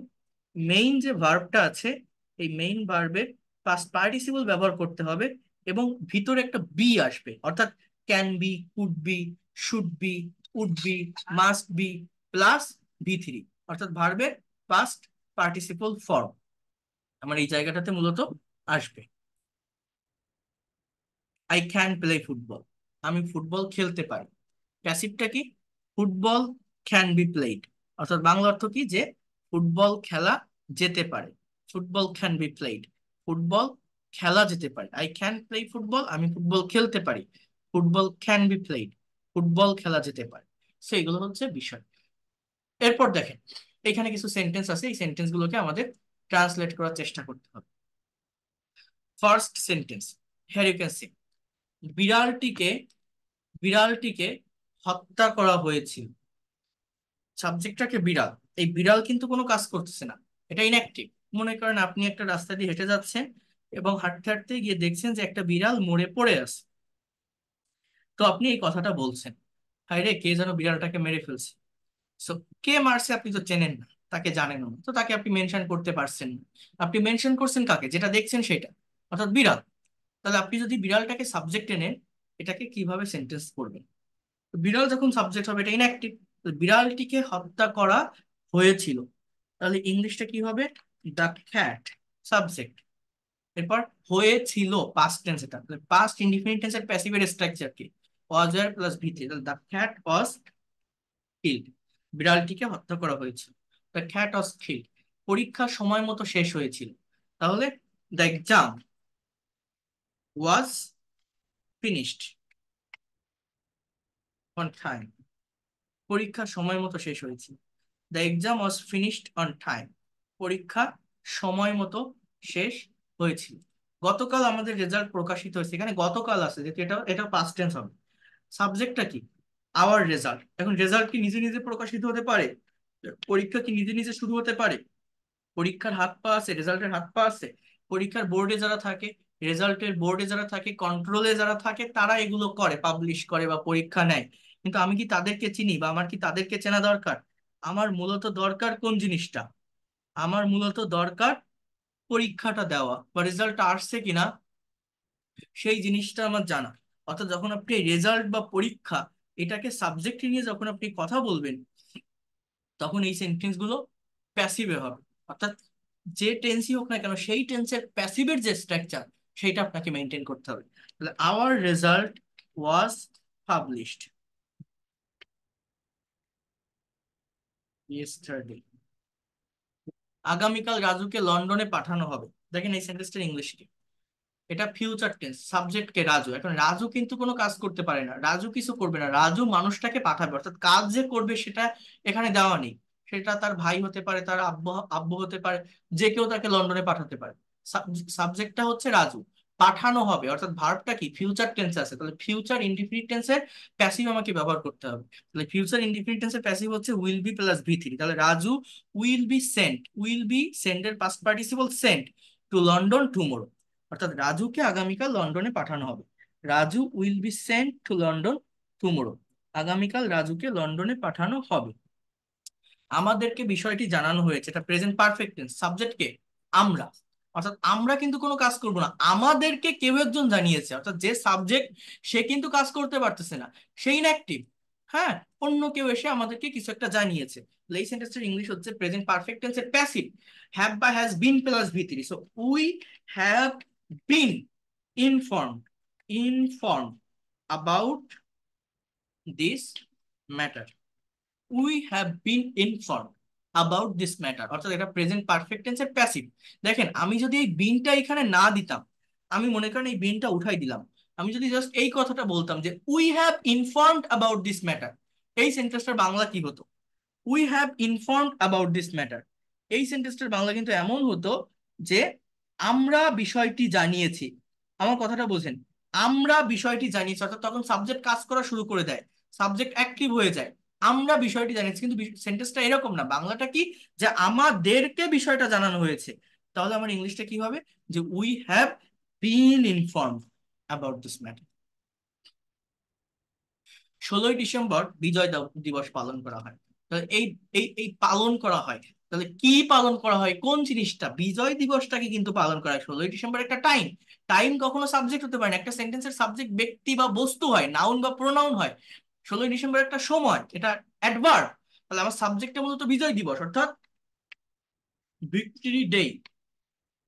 মেইন যে ভার্বটা আছে, এই মেইন ভার্বের পাস্ট পার্টিসিপল ব্যবহার করতে হবে, এবং ভিতরে একটা বি আসবে, অর্থাৎ can be, could be, should be, would be, must be, plus V3, অর্থাৎ ভার্বের পাস্ট পার্টিসিপল ফর্ম আমার এই জায়গাটাতে মূলত আসবে। আই ক্যান প্লে ফুটবল, আমি ফুটবল খেলতে পারি। প্যাসিভটা কি? ফুটবল ক্যান বি প্লেড, অর্থাৎ বাংলা অর্থ কি, যে ফুটবল খেলা যেতে পারে। Football can be played, football খেলা যেতে পারে। আই ক্যান প্লে ফুটবল, আমি ফুটবল খেলতে পারি। Football can be played, football খেলা যেতে পারে। সো এগুলো হচ্ছে বিষয়। এরপর দেখেন, এখানে কিছু সেন্টেন্স আছে, এই সেন্টেন্স গুলোকে আমাদের ট্রান্সলেট করার চেষ্টা করতে হবে। First sentence, here you can see, বিড়ালটিকে বিড়ালটিকে হত্যা করা হয়েছিল। সাবজেক্টটাকে বিড়াল, এই বিড়াল কিন্তু কোনো কাজ করতেছে না, এটা ইনঅ্যাক্টিভ। মনে করেন আপনি একটা রাস্তা দিয়ে হেঁটে যাচ্ছেন এবং হাঁটতে হাঁটতে গিয়ে দেখছেন যে একটা বিড়াল মরে পড়ে আছে। তো আপনি এই কথাটা বলছেন, হায় রে, কে যেন বিড়ালটাকে মেরে ফেলছে। সো কে মারছে আপনি তো চেনেন না, তাকে জানেন না, তো তাকে আপনি মেনশন করতে পারছেন না। আপনি মেনশন করছেন কাকে? যেটা দেখছেন সেটা, অর্থাৎ বিড়াল। তাহলে আপনি যদি বিড়ালটাকে সাবজেক্টে নেন, এটাকে কিভাবে সেন্টেন্স করবেন? তো বিড়াল যখন সাবজেক্ট হবে, এটা ইনঅ্যাক্টিভ। বিড়ালটিকে হত্যা করা হয়েছিল, তাহলে ইংলিশটা কি হবে? The cat, subject. এরপর হয়েছিল, পাস্ট টেন্স, এটা পাস্ট ইনডিফিনিট টেন্সের প্যাসিভের স্ট্রাকচার কি? ওয়াজ ওয়্যার প্লাস ভিতে, তাহলে দ্য ক্যাট ওয়াজ কিল্ড, বিড়ালটিকে হত্যা করা হয়েছিল। দ্য ক্যাট ওয়াজ কিল্ড, পরীক্ষা সময় মতো শেষ হয়েছিল, তাহলে the exam was finished on time, পরীক্ষা সময় মতো শেষ হয়েছিল। The exam was finished on time, পরীক্ষা সময় মতো শেষ হয়েছিল। গতকাল আমাদের রেজাল্ট প্রকাশিত হয়েছে, এখানে গতকাল আছে যেহেতু এটা এটা পাস্ট টেন্স হবে। সাবজেক্টটা কি? Our result. এখন রেজাল্ট কি নিজে নিজে প্রকাশিত হতে পারে? পরীক্ষা কি নিজে নিজে শুরু হতে পারে? পরীক্ষার হাত পা আছে, রেজাল্টের হাত পা আছে। পরীক্ষার বোর্ডে যারা থাকে, রেজাল্টের বোর্ডে যারা থাকে, কন্ট্রোলে যারা থাকে, তারা এগুলো করে, পাবলিশ করে বা পরীক্ষা নেয়। কিন্তু আমি কি তাদেরকে চিনি, বা আমার কি তাদেরকে চেনা দরকার? আমার মূলত দরকার কোন জিনিসটা? আমার মূলত দরকার পরীক্ষাটা দেওয়া বা রেজাল্টটা আসছে কিনা সেই জিনিসটা আমার জানা। অর্থাৎ যখন আপনি রেজাল্ট বা পরীক্ষা এটাকে সাবজেক্ট নিয়ে যখন আপনি কথা বলবেন, তখন এই সেন্টেন্স গুলো প্যাসিভে হবে। অর্থাৎ যে টেন্সই হোক না কেন, সেই টেন্সের প্যাসিভের যে স্ট্রাকচার, সেইটা আপনাকে মেনটেন করতে হবে। তাহলে our result was published yesterday, আগামীকাল রাজুকে লন্ডনে পাঠানো হবে। দেখেন এই সেন্টেন্সটার ইংলিশ কি? এটা ফিউচার টেন্স, সাবজেক্ট কে রাজু। এখন রাজু কিন্তু কোনো কাজ করতে পারে না, রাজু কিছু করবে না, রাজু মানুষটাকে পাঠাবে, অর্থাৎ কাজ যে করবে সেটা এখানে দেওয়া নেই। সেটা তার ভাই হতে পারে, তার আব্বু আব্বু হতে পারে, যে কেউ তাকে লন্ডনে পাঠাতে পারে। সাবজেক্টটা হচ্ছে রাজু, পাঠানো হবে, অর্থাৎ ভার্বটা কি? ফিউচার টেন্স আছে, তাহলে ফিউচার ইনডিফিনিট টেন্সের প্যাসিভ আমাকে ব্যবহার করতে হবে। তাহলে ফিউচার ইনডিফিনিট টেন্সের প্যাসিভ হচ্ছে উইল বি প্লাস V3, তাহলে Raju will be sent, will be সেন্টের past participle sent to London tomorrow, অর্থাৎ রাজুকে আগামীকাল লন্ডনে পাঠানো হবে। Raju will be sent to London tomorrow, আগামীকাল রাজুকে লন্ডনে পাঠানো হবে। আমাদেরকে বিষয়টি জানানো হয়েছে, এটা প্রেজেন্ট পারফেক্ট টেন্স, সাবজেক্ট কে? আমরা। অর্থাৎ আমরা কিন্তু কোনো কাজ করব না, আমাদেরকে কেউ একজন জানিয়েছে, অর্থাৎ যে সাবজেক্ট সে কিন্তু কাজ করতে পারতেছে না, সেই ইনঅ্যাক্টিভ। হ্যাঁ, অন্য কেউ এসে আমাদেরকে কিছু একটা জানিয়েছে। এই সেন্টেন্সের ইংলিশ হচ্ছে প্রেজেন্ট পারফেক্ট টেন্সের প্যাসিভ, হ্যাভ বা has been plus V3। So we have been informed, informed about this matter, we have been informed about this matter, অর্থাৎ এটা প্রেজেন্ট পারফেক্ট টেন্সের প্যাসিভ। দেখেন আমি যদি এই বিনটা এখানে না দিতাম, আমি মনে করেন এই বিনটা উঠাই দিলাম, আমি যদি জাস্ট এই কথাটা বলতাম যে we have informed about this matter, এই সেন্টেন্সটার বাংলা কি হতো? We have informed about this matter. এই সেন্টেন্সটার বাংলা কিন্তু এমন হতো যে আমরা বিষয়টি জানিয়েছি। আমার কথাটা বোঝেন, আমরা বিষয়টি জানিয়েছি, অর্থাৎ তখন সাবজেক্ট কাজ করা শুরু করে দেয়, সাবজেক্ট অ্যাক্টিভ হয়ে যায়। আমরা বিষয়টি জানিয়েছি, কিন্তু সেন্টেন্সটা এরকম না, বাংলাটা কি, যে আমাদেরকে বিষয়টা জানানো হয়েছে। তাহলে আমার ইংলিশটা কি হবে, যে we have been informed about this matter. 16ই ডিসেম্বর বিজয় দিবস পালন করা হয়। তাহলে এই এই এই পালন করা হয়, তাহলে কি পালন করা হয়, কোন জিনিসটা, বিজয় দিবসটাকে কিন্তু পালন করা হয়। 16ই ডিসেম্বর একটা টাইম, টাইম কখনো সাবজেক্ট হতে পারে না, একটা সেন্টেন্সের সাবজেক্ট ব্যক্তি বা বস্তু হয়, নাউন বা প্রোনাউন হয়। 16ই ডিসেম্বর একটা সময়, এটা অ্যাডভার্ব। তাহলে আমার সাবজেক্টটা মূলত বিজয় দিবস, অর্থাৎ ভিক্টরি ডে,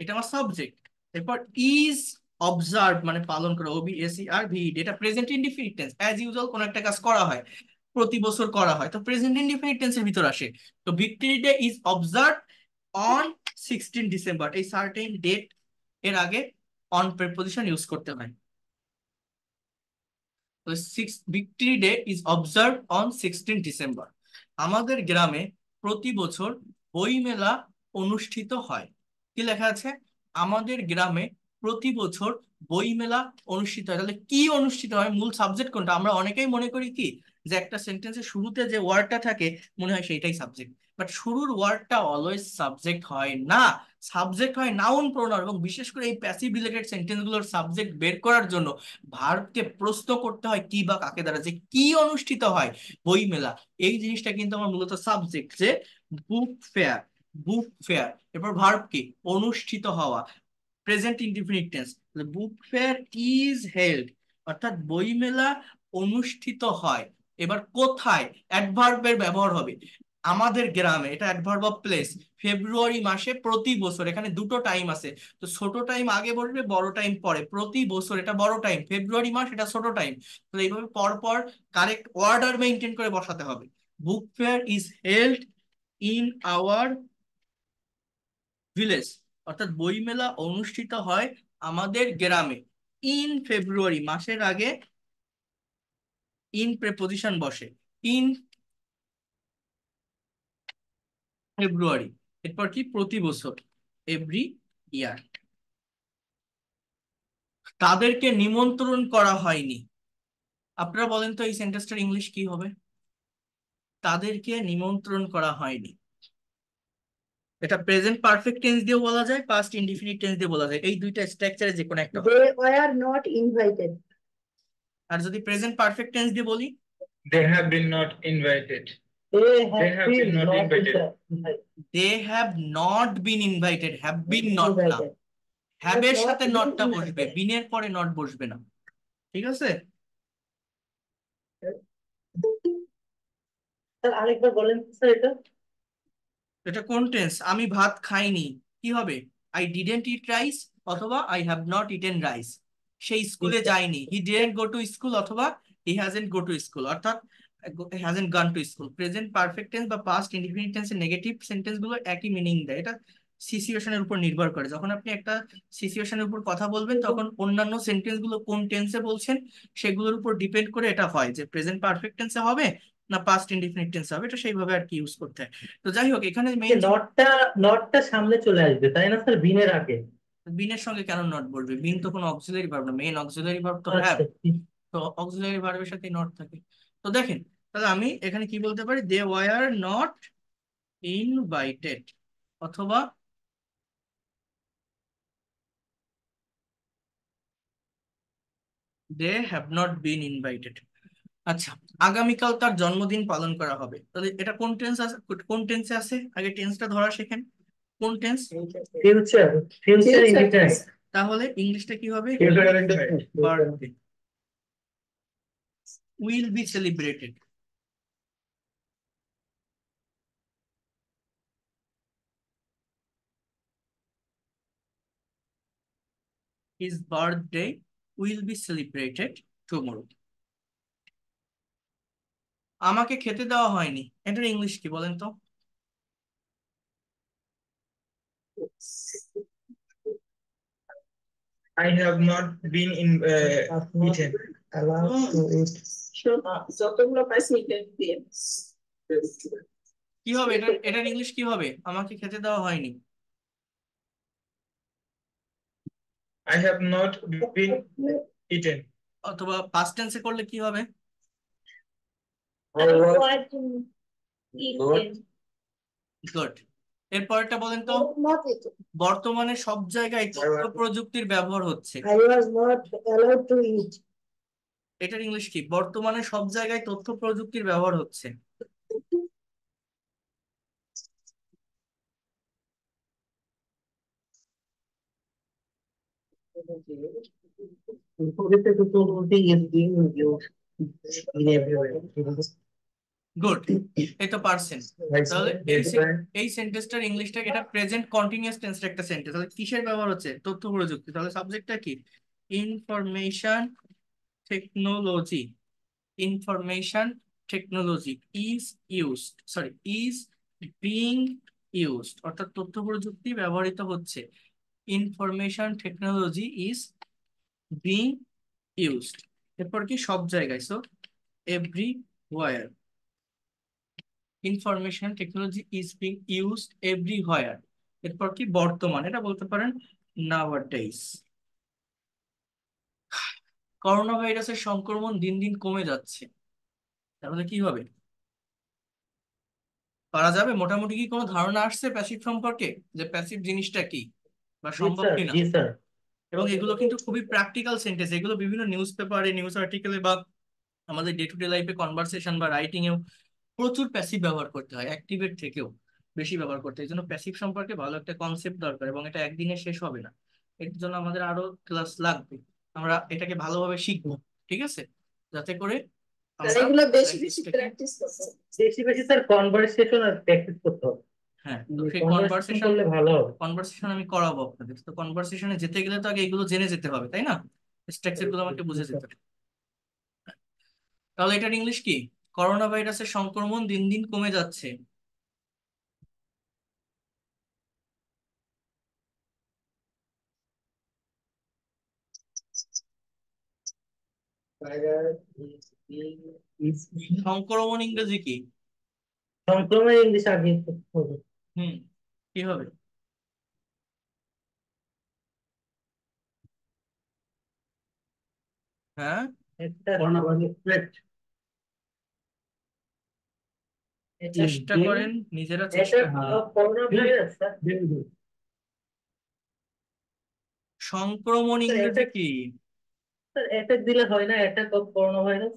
এটা আমার সাবজেক্ট। এরপর ইজ অবজার্ভ মানে পালন করা, OBSERVED, এটা present indefinite tense, as usual কোন একটা কাজ করা হয়, প্রতি বছর করা হয়, তো প্রেজেন্ট ইনডিফিনিট টেন্সের ভিতর আসে। তো victory day is observe on 16 December, এই সার্টেন ডেট এর আগে অন প্রিপোজিশন ইউজ করতে হয়। তো victory day is observe on 16 December. আমাদের গ্রামে প্রতি বছর বই মেলা অনুষ্ঠিত হয়। কি লেখা আছে, আমাদের গ্রামে প্রতি বছর বই মেলা অনুষ্ঠিত হয়। তাহলে কি অনুষ্ঠিত হয়, মূল সাবজেক্ট কোনটা, আমরা অনেকেই মনে করি কি, যে একটা সেন্টেন্সের শুরুতে যে ওয়ার্ডটা থাকে মনে হয় সেইটাই সাবজেক্ট, বাট শুরুর ওয়ার্ডটা অলওয়েজ সাবজেক্ট হয় না, সাবজেক্ট হয় নাউন প্রোনাউন। এবং বিশেষ করে এই প্যাসিভ রিলেটেড সেন্টেন্সগুলোর সাবজেক্ট বের করার জন্য ভার্বকে প্রশ্ন করতে হয় কি বা কাকে দ্বারা, যে কি অনুষ্ঠিত হয়, বই মেলা, এই জিনিসটা কিন্তু আমার মূলত সাবজেক্ট, যে বুক ফেয়ার, বুক ফেয়ার। এরপর ভার্ব কি, অনুষ্ঠিত হওয়া, present indefinite tense, book fair is held, অর্থাৎ বইমেলা অনুষ্ঠিত হয়। এবার কোথায়, অ্যাডভার্বের ব্যবহার হবে, আমাদের গ্রামে, এটা অ্যাডভার্ব অফ প্লেস, ফেব্রুয়ারি মাসে প্রতি বছর, এখানে দুটো টাইম আছে, তো ছোট টাইম আগে বসবে, বড় টাইম পরে, প্রতি বছর এটা বড় টাইম, ফেব্রুয়ারি মাস এটা ছোট টাইম। তো এইভাবে পর পর কারেক্ট অর্ডার মেনটেন করে বসাতে হবে। Book fair is held in our village, অর্থাৎ বইমেলা অনুষ্ঠিত হয় আমাদের গ্রামে। ইন ফেব্রুয়ারি, মাসের আগে ইন প্রেপোজিশন বসে, ইন ফেব্রুয়ারি। এরপর কি, প্রতি বছর, এভরি ইয়ার। তাদেরকে নিমন্ত্রণ করা হয়নি। আপনারা বলেন তো এই সেন্টেন্সটার ইংলিশ কি হবে, তাদেরকে নিমন্ত্রণ করা হয়নি। এটা প্রেজেন্ট পারফেক্ট টেন্স দিয়ে বলা যায়, পাস্ট ইনডিফিনিট টেন্স দিয়ে বলা যায়, এই দুইটা স্ট্রাকচারে যে কোনো একটা হবে। They were not invited. আর যদি প্রেজেন্ট পারফেক্ট টেন্স দিয়ে বলি, They have been not invited. They They have have been been not not invited. invited. They have not been invited, have been not না, Invited. হ্যাবের Not সাথে been নটটা বসবে, invited. বিনের পরে not বসবে না। ঠিক আছে, স্যার আরেকবার বলেন স্যার এটা। এটা কোন টেন্স, আমি ভাত খাইনি, কি হবে, আই ডিডেন্ট ইট রাইস, অথবা I have not eaten rice. সে স্কুলে যায়নি, he didn't go to school, অথবা he hasn't go to school, অর্থাৎ hasn't gone to school. Present perfect tense বা পাস্ট ইনডিফিনিট টেন্সের নেগেটিভ সেন্টেন্স গুলো একই মিনিং দেয়, এটা সিচুয়েশনের উপর নির্ভর করে। যখন আপনি একটা সিচুয়েশনের উপর কথা বলবেন, তখন অন্যান্য সেন্টেন্স গুলো কোন টেন্সে বলছেন সেগুলোর উপর ডিপেন্ড করে এটা হয়, যে প্রেজেন্ট পারফেক্ট টেন্সে হবে না পাস্ট ইনডিফিনিট টেন্সে হবে, এটা সেইভাবে আর কি ইউজ করতে হয়। তো যাই হোক, এখানে মেইন নটটা নটটা সামনে চলে আসবে তাই না স্যার, বিনের আগে। বিনের সঙ্গে কেন নট বলবে, বিন তো কোনো অক্সিলারি ভার্ব না, মেইন অক্সিলারি ভার্ব তো হ্যাভ, আচ্ছা তো অক্সিলারি ভার্বের সাথে নট থাকে। তো দেখেন, তাহলে আমি এখানে কি বলতে পারি, দে ওয়ার নট ইনভাইটেড, অথবা they have not been invited. আচ্ছা, আগামীকাল তার জন্মদিন পালন করা হবে, তাহলে এটা কোন টেন্স আছে, কোন টেন্সে আছে, আগে টেন্সটা ধরা শেখেন, কোন টেন্স, ফিউচার, ফিউচার ইনডিফিনিট। তাহলে ইংলিশটা কি হবে, Future indefinite. Birthday will be celebrated, his birthday will be celebrated tomorrow. আমাকে খেতে দেওয়া হয়নি, এটার ইংলিশ কি বলেন তো, I have not been in eaten. allowed to eat. যতগুলো পাইছি দিয়ে কি হবে, এটার ইংলিশ কি হবে, আমাকে খেতে দেওয়া হয়নি, I have not been eaten. অথবা পাস্ট টেন্সে করলে কি হবে? I was eaten. গুড। এর পরেরটা বলেন তো। Not eaten. বর্তমানে সব জায়গায় তথ্য প্রযুক্তির ব্যবহার হচ্ছে। I was not allowed to eat. এটার ইংলিশ কি? বর্তমানে সব জায়গায় তথ্য প্রযুক্তির ব্যবহার হচ্ছে। Technology is being used in everywhere. Good, এই তো পারছেন। তাহলে এই সেন্টেন্সটার ইংলিশটা, এটা প্রেজেন্ট কন্টিনিউয়াস টেন্সের একটা সেন্টেন্স। তাহলে কিসের ব্যবহার হচ্ছে? তথ্য প্রযুক্তি। তাহলে সাবজেক্টটা কি? Information technology. Information technology is used, sorry, is being used, অর্থাৎ তথ্য প্রযুক্তি ব্যবহৃত হচ্ছে। Information technology is being used. এরপর কি? সব জায়গায়, so everywhere. Information technology is being used everywhere. এরপর কি? বর্তমান, এটা বলতে পারেন নাওয়াডেজ। করোনা ভাইরাসের সংক্রমণ দিন দিন কমে যাচ্ছে, তাহলে কি হবে? পারা যাবে? মোটামুটি কি কোনো ধারণা আসছে প্যাসিভ সম্পর্কে, যে প্যাসিভ জিনিসটা কি বা সম্ভব কিনা? জি স্যার। এবং এগুলো কিন্তু খুবই প্র্যাকটিক্যাল সেন্টেন্স। এগুলো বিভিন্ন নিউজ পেপারে, নিউজ আর্টিকেলে বা আমাদের ডে টু ডে লাইফে কনভারসেশন বা রাইটিং এও প্রচুর প্যাসিভ ব্যবহার করতে হয়, অ্যাক্টিভের থেকেও বেশি ব্যবহার করতে হয়। এই জন্য প্যাসিভ সম্পর্কে ভালো একটা কনসেপ্ট দরকার, এবং এটা একদিনে শেষ হবে না। এর জন্য আমাদের আরো ক্লাস লাগবে। আমরা এটাকে ভালোভাবে শিখবো, ঠিক আছে, যাতে করে আমরা এগুলো বেশি বেশি practice-টাকে- প্র্যাকটিস করতে হবে। বেশি বেশি স্যার কনভারসেশন আর প্র্যাকটিস করতে হবে। হ্যাঁ, তো সেই কনভারসেশন করলে ভালো হবে। কনভারসেশন আমি করাবো আপনাদের। তো কনভারসেশনে যেতে গেলে তো আগে এগুলো জেনে যেতে হবে, তাই না? স্ট্রাকচার গুলো আমাকে বুঝে যেতে হবে। তাহলে এটার ইংলিশ কি? করোনা ভাইরাসের সংক্রমণ দিন দিন কমে যাচ্ছে। সংক্রমণ ইংরেজি কি? সংক্রমণ ইংলিশ আগে হবে। হুম, কি হবে? হ্যাঁ, একটা করোনা ভাইরাস চেষ্টা করেন, নিজেরা চেষ্টা করেন। Corona virus sir. সংক্রমণ স্যার, ইংরেজি attack- কি? স্যার অ্যাটাক দিলে হয় না, attack of corona virus.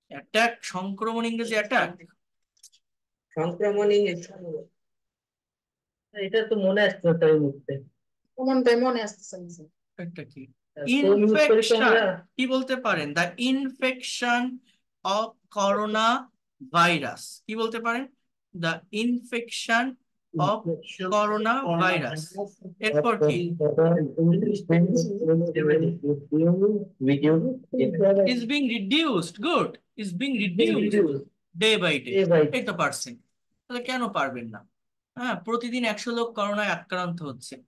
Attack. সংক্রমণ ইংরেজি অ্যাটাক। সংক্রমণ ইংলিশ এটা তো মনে আসছে না তার মুখতে। কোনটাই মনে আসতেছে না স্যার। একটা কি? তো ইউজ করি তো ইনফেকশন। আমরা। কি বলতে পারেন? The infection of corona virus. কি বলতে পারেন? The infection of corona virus. এরপর কি? Is being reduced. Good, is being reduced day by day. এই তো পারছেন। তাহলে কেন পারবেন না? হ্যাঁ, প্রতিদিন 100 লোক করোনায় আক্রান্ত হচ্ছে।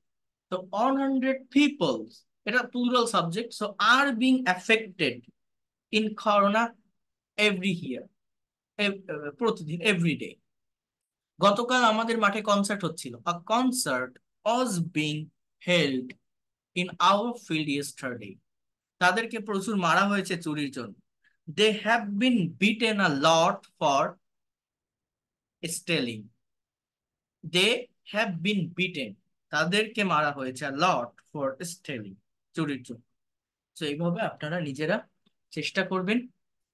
তো 100 people, এটা plural subject, so are being affected in corona every year, প্রতিদিন, এভরিডে। গতকাল আমাদের মাঠে কনসার্ট হচ্ছিল। A concert was being held in our field yesterday. তাদেরকে প্রচুর মারা হয়েছে চুরির জন্য। They have been beaten a lot for stealing. They have been beaten, তাদেরকে মারা হয়েছে, আ লট ফর স্টেলিং, চুরির জন্য। তো এইভাবে আপনারা নিজেরা চেষ্টা করবেন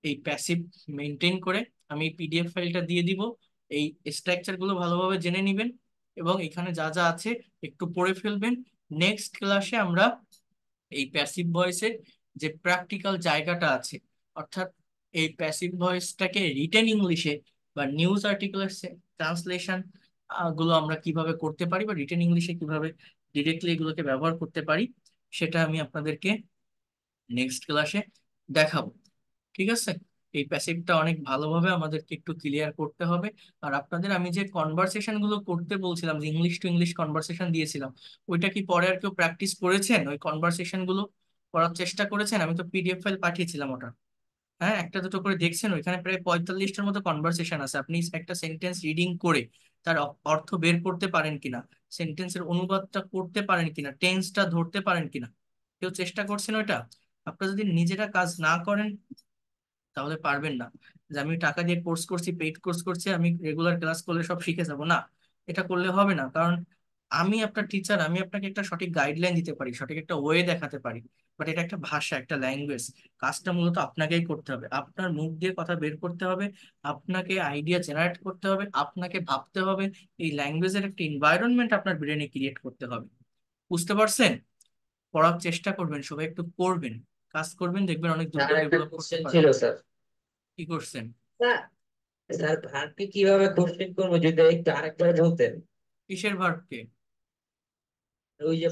এই প্যাসিভ মেনটেন করে। আমি পিডিএফ ফাইলটা দিয়ে দিব, এই স্ট্রাকচার গুলো ভালোভাবে জেনে নেবেন, এবং এখানে যা যা আছে একটু পড়ে ফেলবেন। নেক্সট ক্লাসে আমরা এই প্যাসিভ ভয়েসের যে প্র্যাকটিক্যাল জায়গাটা আছে, অর্থাৎ এই প্যাসিভ ভয়েসটাকে রিটেন ইংলিশে বা নিউজ আর্টিকেলের ট্রান্সলেশন গুলো আমরা কিভাবে করতে পারি, বা রিটেন ইংলিশে কিভাবে ডিরেক্টলি এগুলোকে ব্যবহার করতে পারি, সেটা আমি আপনাদেরকে নেক্সট ক্লাসে দেখাবো, ঠিক আছে? এই প্যাসিভটা অনেক ভালোভাবে আমাদেরকে একটু ক্লিয়ার করতে হবে। আর আপনাদের আমি যে কনভারসেশন গুলো করতে বলছিলাম, যে ইংলিশ টু ইংলিশ কনভারসেশন দিয়েছিলাম, ওইটা কি পরে আর কেউ প্র্যাকটিস করেছেন? ওই কনভারসেশন গুলো করার চেষ্টা করেছেন? আমি তো পিডিএফ ফাইল পাঠিয়েছিলাম ওটা। হ্যাঁ, একটা দুটো করে দেখছেন? ওইখানে প্রায় 45টার মতো কনভারসেশন আছে। আপনি একটা সেন্টেন্স রিডিং করে তার অর্থ বের করতে পারেন কিনা, সেন্টেন্সের অনুবাদটা করতে পারেন কিনা, টেন্সটা ধরতে পারেন কিনা, কেউ চেষ্টা করছেন ওইটা? আপনারা যদি নিজেরা কাজ না করেন তাহলে পারবেন না। যে আমি টাকা দিয়ে কোর্স করছি, পেইড কোর্স করছি, আমি রেগুলার ক্লাস করলে সব শিখে যাব, না, এটা করলে হবে না। কারণ আমি আপনার টিচার, আমি আপনাকে একটা সঠিক গাইডলাইন দিতে পারি, সঠিক একটা ওয়ে দেখাতে পারি, বাট এটা একটা ভাষা, একটা ল্যাঙ্গুয়েজ। কাজটা মূলত আপনাকেই করতে হবে, আপনার মুখ দিয়ে কথা বের করতে হবে, আপনাকে আইডিয়া জেনারেট করতে হবে, আপনাকে ভাবতে হবে, এই ল্যাঙ্গুয়েজের একটা এনভায়রনমেন্ট আপনার ব্রেনে ক্রিয়েট করতে হবে। বুঝতে পারছেন? পড়ার চেষ্টা করবেন, সবাই একটু করবেন, কাজ করবেন, দেখবেন অনেক দ্রুত স্যার একটা ডেভেলপ করতে কোশ্চেন ছিল পারবেন। স্যার। কি করছেন? স্যার স্যার ভার্বকে কিভাবে কোশ্চেন করবো যদি একটু আরেকবার বলতেন? কিসের ভার্বকে? ওই যে